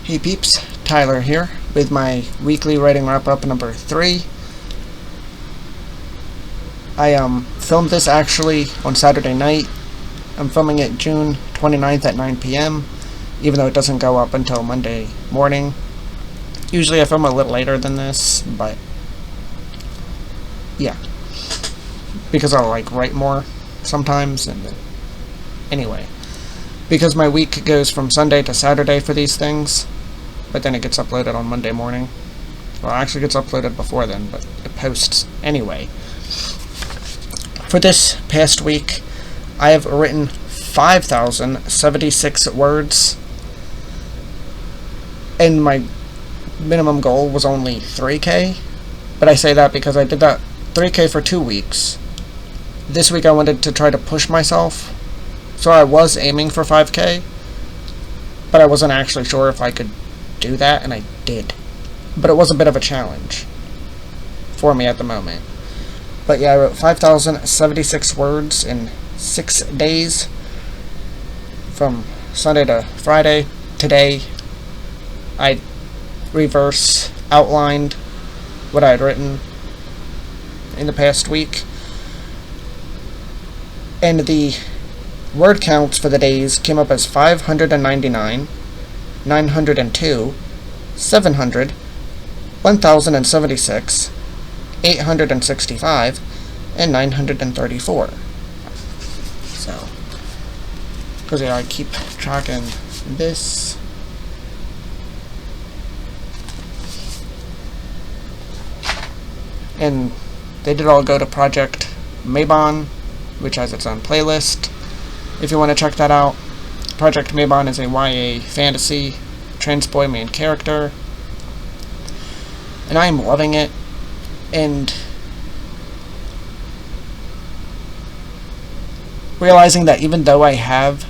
Hey peeps, Tyler here with my weekly writing wrap-up number 3. I filmed this actually on Saturday night. I'm filming it June 29th at 9 p.m. even though it doesn't go up until Monday morning. Usually I film a little later than this, but yeah. Because I'll write more sometimes, and then anyway. Because my week goes from Sunday to Saturday for these things, but then it gets uploaded on Monday morning. Well, it actually gets uploaded before then, but it posts anyway. For this past week, I have written 5,076 words, and my minimum goal was only 3K, but I say that because I did that 3K for 2 weeks. This week I wanted to try to push myself, so I was aiming for 5K, but I wasn't actually sure if I could do that, and I did. But it was a bit of a challenge for me at the moment. But yeah, I wrote 5,076 words in 6 days, from Sunday to Friday. Today, I reverse outlined what I had written in the past week, and the word counts for the days came up as 599, 902, 700, 1,076, 865, and 934. So, because yeah, I keep tracking this. And they did all go to Project Mabon, which has its own playlist, if you want to check that out. Project Mabon is a YA fantasy trans boy main character, and I am loving it. And realizing that even though I have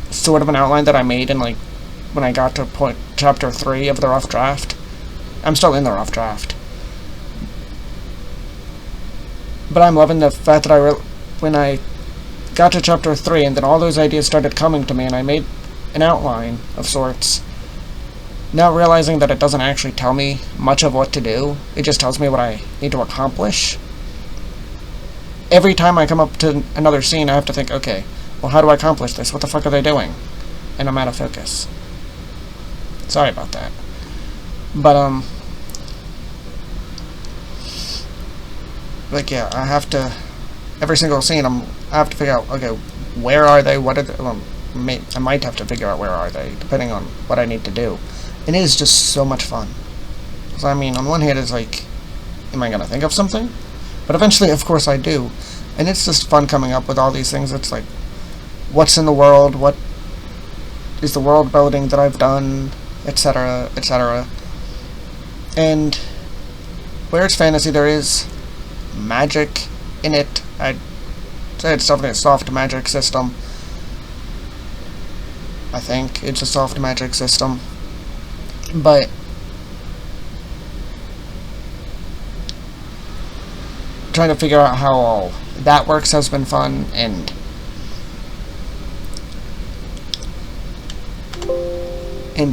sort of an outline that I made in when I got to chapter 3 of the rough draft, I'm still in the rough draft. But I'm loving the fact that when I got to chapter 3 and then all those ideas started coming to me and I made an outline of sorts, now realizing that it doesn't actually tell me much of what to do, it just tells me what I need to accomplish. Every time I come up to another scene, I have to think, okay, well, how do I accomplish this? What the fuck are they doing? And I'm out of focus. Sorry about that. But, yeah, I have to, every single scene, I have to figure out, okay, where are they? What are they? I might have to figure out where are they, depending on what I need to do. And it is just so much fun. So, I mean, on one hand, it's am I going to think of something? But eventually, of course, I do. And it's just fun coming up with all these things. It's what's in the world? What is the world building that I've done? Etc., etc. And where it's fantasy, there is magic in it. I'd say it's definitely a soft magic system. I think it's a soft magic system. But trying to figure out how all that works has been fun, and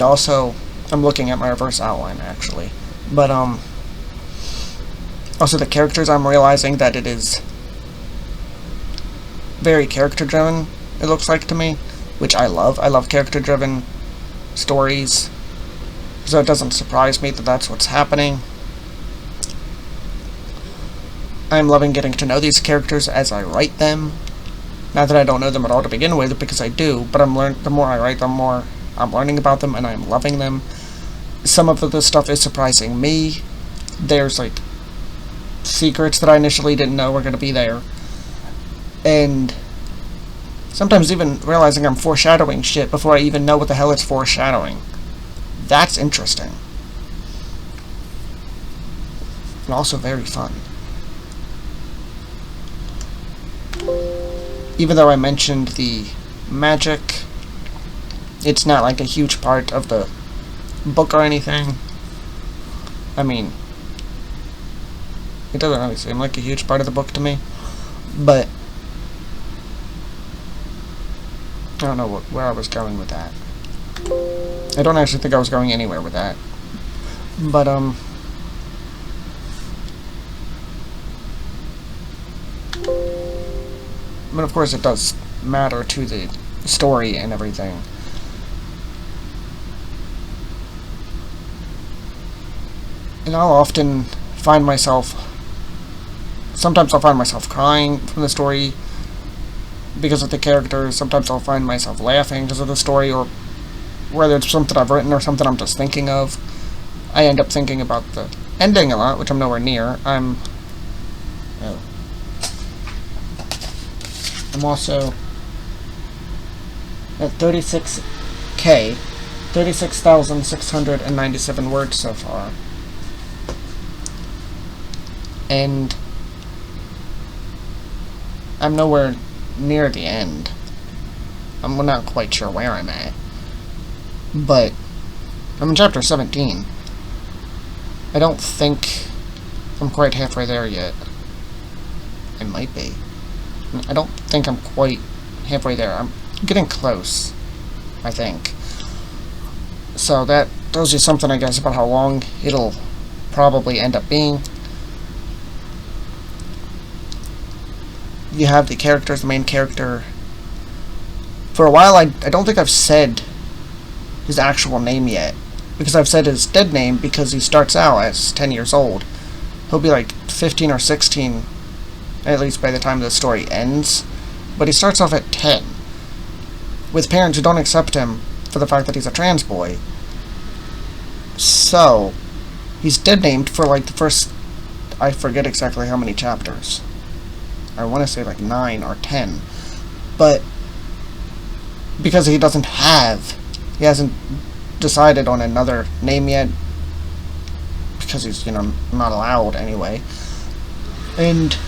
also I'm looking at my reverse outline actually. But also the characters, I'm realizing that it is very character driven, it looks like to me, which I love. I love character driven stories. So it doesn't surprise me that that's what's happening. I'm loving getting to know these characters as I write them. Not that I don't know them at all to begin with, because I do, but the more I write, the more I'm learning about them, and I'm loving them. Some of the stuff is surprising me. There's secrets that I initially didn't know were going to be there. And sometimes even realizing I'm foreshadowing shit before I even know what the hell it's foreshadowing. That's interesting. And also very fun. Even though I mentioned the magic, it's not a huge part of the book or anything. I mean, it doesn't really seem like a huge part of the book to me, but I don't know where I was going with that. I don't actually think I was going anywhere with that. But, I mean, of course it does matter to the story and everything. And I'll often find myself... Sometimes I'll find myself crying from the story because of the characters. Sometimes I'll find myself laughing because of the story, or whether it's something I've written or something I'm just thinking of. I end up thinking about the ending a lot, which I'm nowhere near. I'm also at 36K, 36,697 words so far. And I'm nowhere near the end. I'm not quite sure where I'm at. But I'm in chapter 17. I don't think I'm quite halfway there yet. I might be. I don't think I'm quite halfway there. I'm getting close, I think. So that tells you something, I guess, about how long it'll probably end up being. You have the characters, the main character. For a while, I don't think I've said his actual name yet, because I've said his dead name because he starts out as 10 years old. He'll be like 15 or 16, at least by the time the story ends, but he starts off at 10, with parents who don't accept him for the fact that he's a trans boy. So, he's dead named for like the first, I forget exactly how many chapters. I want to say like 9 or 10, but because he hasn't decided on another name yet, because he's, not allowed anyway. And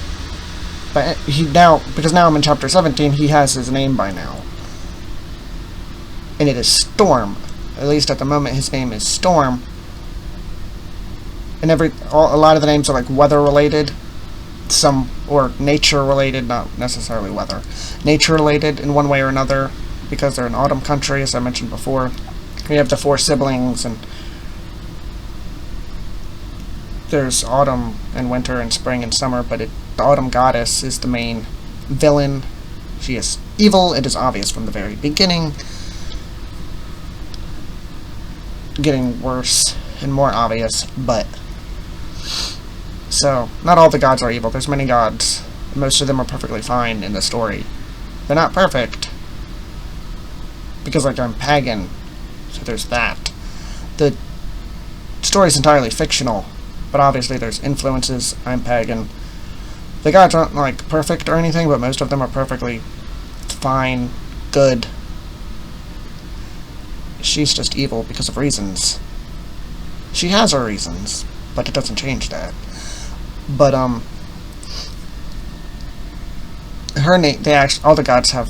but because now I'm in chapter 17, he has his name by now. And it is Storm. At least at the moment his name is Storm. And a lot of the names are like weather related, or nature related, not necessarily weather. Nature related in one way or another, because they're an autumn country, as I mentioned before. We have the 4 siblings, and there's autumn and winter and spring and summer, but the autumn goddess is the main villain. She is evil. It is obvious from the very beginning. Getting worse and more obvious, but... So, not all the gods are evil. There's many gods. Most of them are perfectly fine in the story. They're not perfect, because, like, I'm pagan. So there's that. The story's entirely fictional, but obviously there's influences. I'm pagan. The gods aren't, like, perfect or anything, but most of them are perfectly fine, good. She's just evil because of reasons. She has her reasons, but it doesn't change that. But, her name, all the gods have,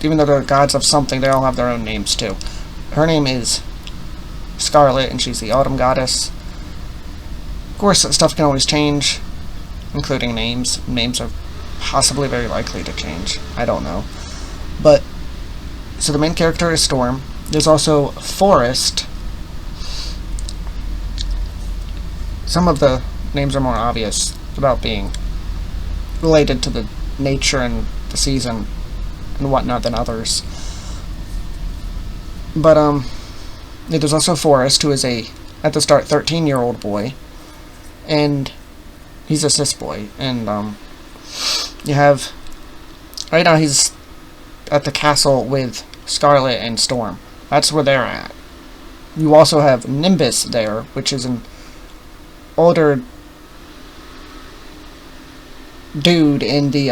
even though they're gods of something, they all have their own names, too. Her name is Scarlet, and she's the autumn goddess. Of course, stuff can always change, including names. Names are possibly very likely to change. I don't know. But, so the main character is Storm. There's also Forest. Some of the names are more obvious about being related to the nature and the season and whatnot than others. But, there's also Forrest, who is at the start, 13-year-old boy, and he's a cis boy, and, you have, right now he's at the castle with Scarlet and Storm. That's where they're at. You also have Nimbus there, which is an older dude in the,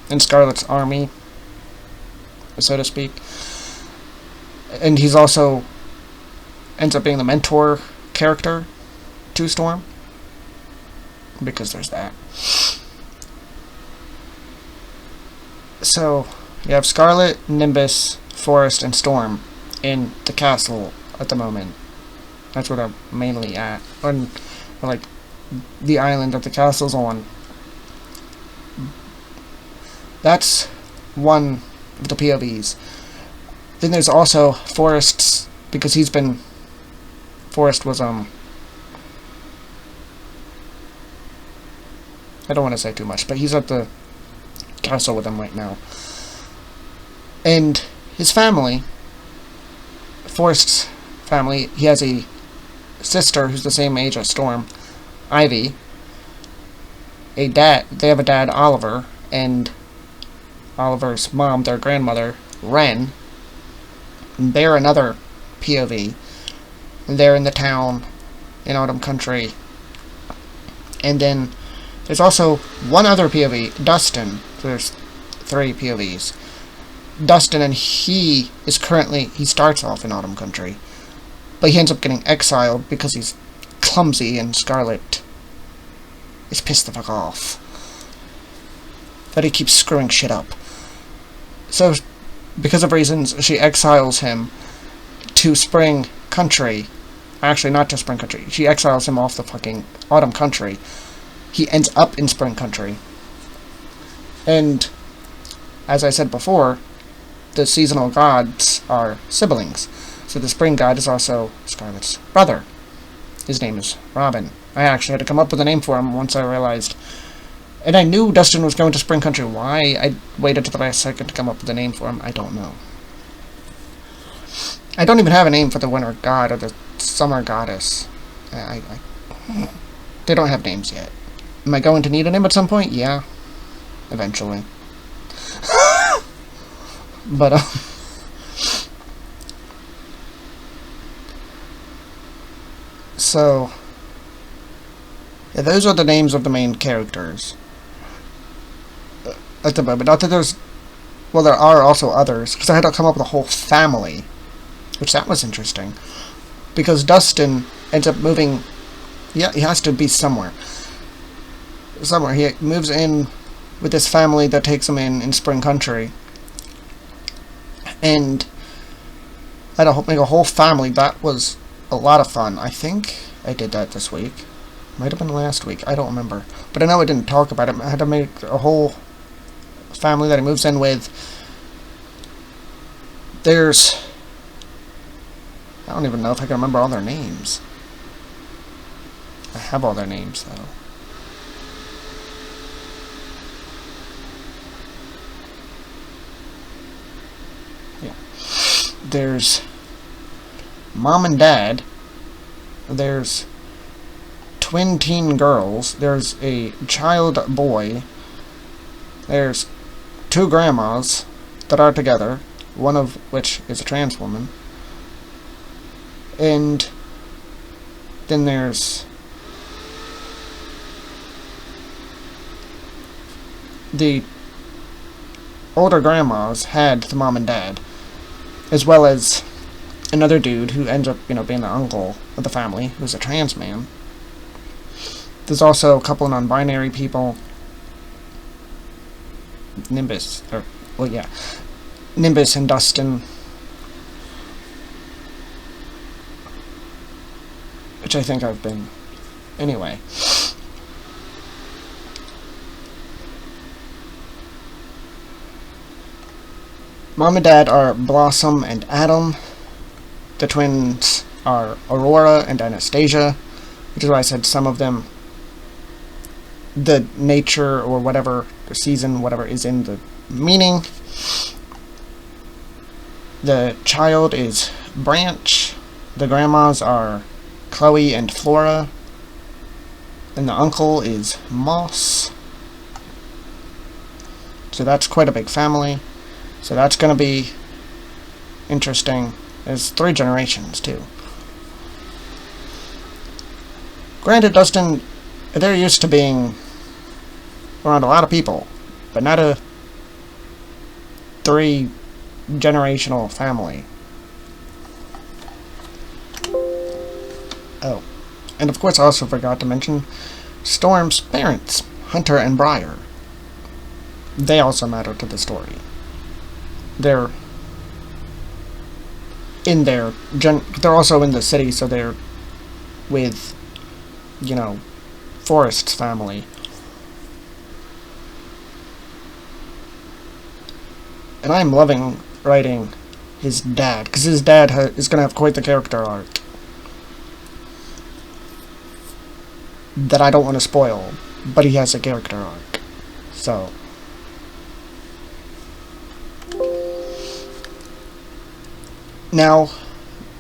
in Scarlet's army, so to speak. And he's also ends up being the mentor character to Storm, because there's that. So you have Scarlet, Nimbus, Forest, and Storm in the castle at the moment. That's where they're mainly at, or like the island that the castle's on. That's one of the POVs. Then there's also Forrest's, because Forrest was, I don't want to say too much, but he's at the castle with him right now. And his family, Forrest's family, he has a sister who's the same age as Storm, Ivy. They have a dad, Oliver, and Oliver's mom, their grandmother, Wren. And they're another POV. And they're in the town in Autumn Country. And then there's also one other POV, Dustin. There's 3 POVs. Dustin, and he starts off in Autumn Country, but he ends up getting exiled because he's clumsy, and Scarlet is pissed the fuck off that he keeps screwing shit up. So, because of reasons, she exiles him to Spring Country. Actually, not to Spring Country. She exiles him off the fucking Autumn Country. He ends up in Spring Country. And, as I said before, the seasonal gods are siblings. So the spring god is also Scarlet's brother. His name is Robin. I actually had to come up with a name for him once I realized. And I knew Dustin was going to Spring Country. Why I waited to the last second to come up with a name for him, I don't know. I don't even have a name for the winter god or the summer goddess. They don't have names yet. Am I going to need a name at some point? Yeah. Eventually. But, so, yeah, those are the names of the main characters at the moment. Not that there's, well, there are also others, because I had to come up with a whole family, which that was interesting, because Dustin ends up moving, yeah, he has to be somewhere. He moves in with this family that takes him in Spring Country. And I had to make a whole family. That was a lot of fun. I think I did that this week. Might have been last week. I don't remember. But I know I didn't talk about it. I had to make a whole family that he moves in with. There's... I don't even know if I can remember all their names. I have all their names, though. There's mom and dad, there's twin teen girls, there's a child boy, there's 2 grandmas that are together, one of which is a trans woman, and then there's the older grandmas had the mom and dad, as well as another dude who ends up, being the uncle of the family, who's a trans man. There's also a couple non-binary people. Nimbus and Dustin. Which I think I've been... Anyway. Mom and Dad are Blossom and Adam. The twins are Aurora and Anastasia, which is why I said some of them, the nature or whatever, the season, whatever is in the meaning. The child is Branch. The grandmas are Chloe and Flora. And the uncle is Moss. So that's quite a big family. So that's going to be interesting. There's 3 generations, too. Granted, Dustin, they're used to being around a lot of people, but not a 3-generational family. Oh, and of course I also forgot to mention Storm's parents, Hunter and Briar. They also matter to the story. They're also in the city, so they're with, Forrest's family. And I'm loving writing his dad, because his dad is going to have quite the character arc that I don't want to spoil, but he has a character arc. So now,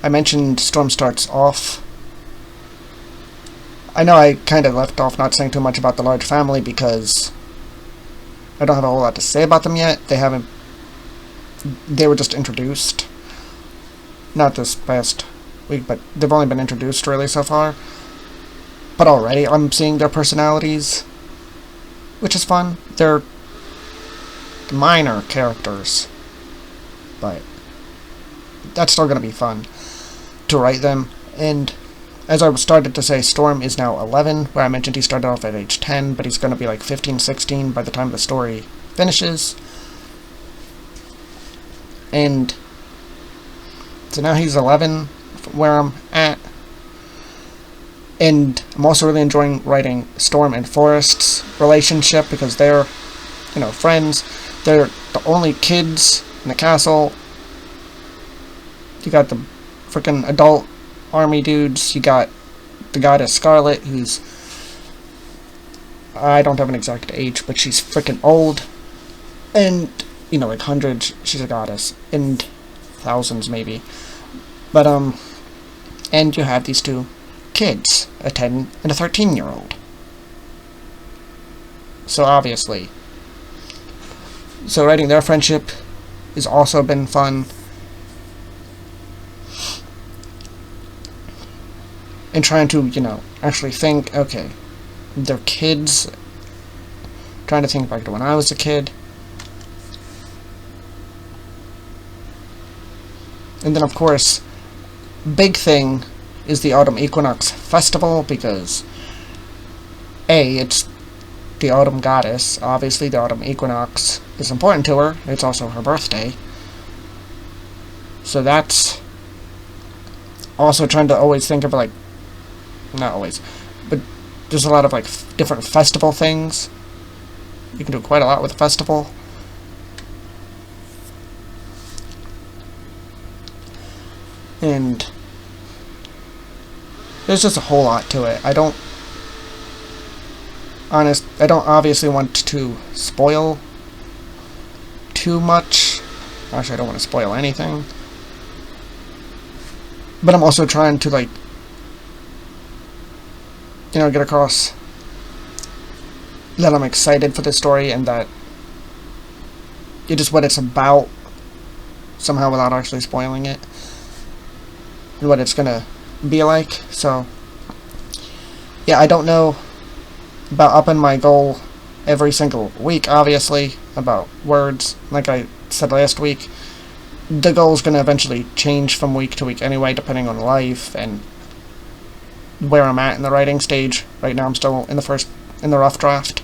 I mentioned Storm starts off. I know I kind of left off not saying too much about the large family because I don't have a whole lot to say about them yet. They were just introduced. Not this past week, but they've only been introduced really so far. But already I'm seeing their personalities, which is fun. They're minor characters, but that's still going to be fun to write them. And as I started to say, Storm is now 11, where I mentioned he started off at age 10, but he's going to be like 15, 16 by the time the story finishes. And so now he's 11, where I'm at. And I'm also really enjoying writing Storm and Forrest's relationship, because they're, friends. They're the only kids in the castle. You got the freaking adult army dudes. You got the goddess Scarlet, who's, I don't have an exact age, but she's freaking old. And, like hundreds, she's a goddess. And thousands, maybe. But, and you have these two kids, a 10 and a 13-year-old. So obviously. So writing their friendship has also been fun. And trying to, actually think, okay, they're kids. Trying to think back to when I was a kid. And then, of course, big thing is the Autumn Equinox Festival, because A, it's the Autumn Goddess. Obviously, the Autumn Equinox is important to her. It's also her birthday. So that's also trying to always think of, like, not always, but there's a lot of, like, different festival things. You can do quite a lot with a festival. And there's just a whole lot to it. I don't obviously want to spoil too much. Actually, I don't want to spoil anything. But I'm also trying to, like, get across that I'm excited for this story and that it is what it's about, somehow, without actually spoiling it. And what it's gonna be like. So yeah, I don't know about upping my goal every single week, obviously, about words. Like I said last week, the goal is gonna eventually change from week to week anyway, depending on life and where I'm at in the writing stage. Right now I'm still in the rough draft,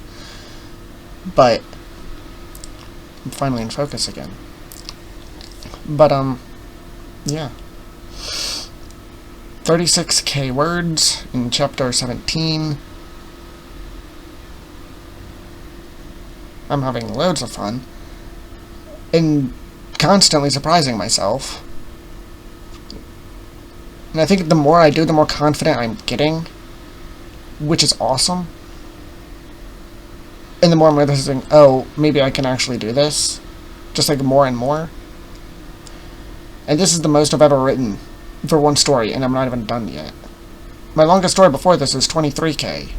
but I'm finally in focus again. But yeah, 36k words in chapter 17. I'm having loads of fun and constantly surprising myself. And I think the more I do, the more confident I'm getting, which is awesome. And the more I'm realizing, oh, maybe I can actually do this. Just like more and more. And this is the most I've ever written for one story, and I'm not even done yet. My longest story before this is 23k.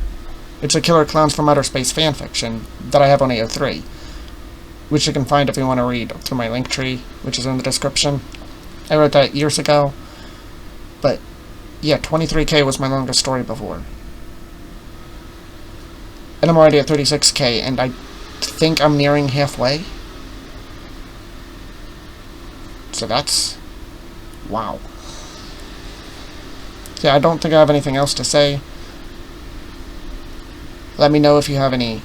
It's a Killer Clowns from Outer Space fanfiction that I have on AO3, which you can find if you want to read through my link tree, which is in the description. I wrote that years ago. But yeah, 23k was my longest story before. And I'm already at 36k, and I think I'm nearing halfway. So that's... wow. Yeah, I don't think I have anything else to say. Let me know if you have any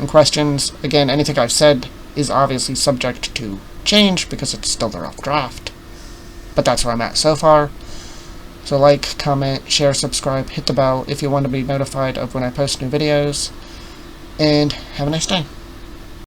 questions. Again, anything I've said is obviously subject to change, because it's still the rough draft. But that's where I'm at so far. So like, comment, share, subscribe, hit the bell if you want to be notified of when I post new videos. And have a nice day.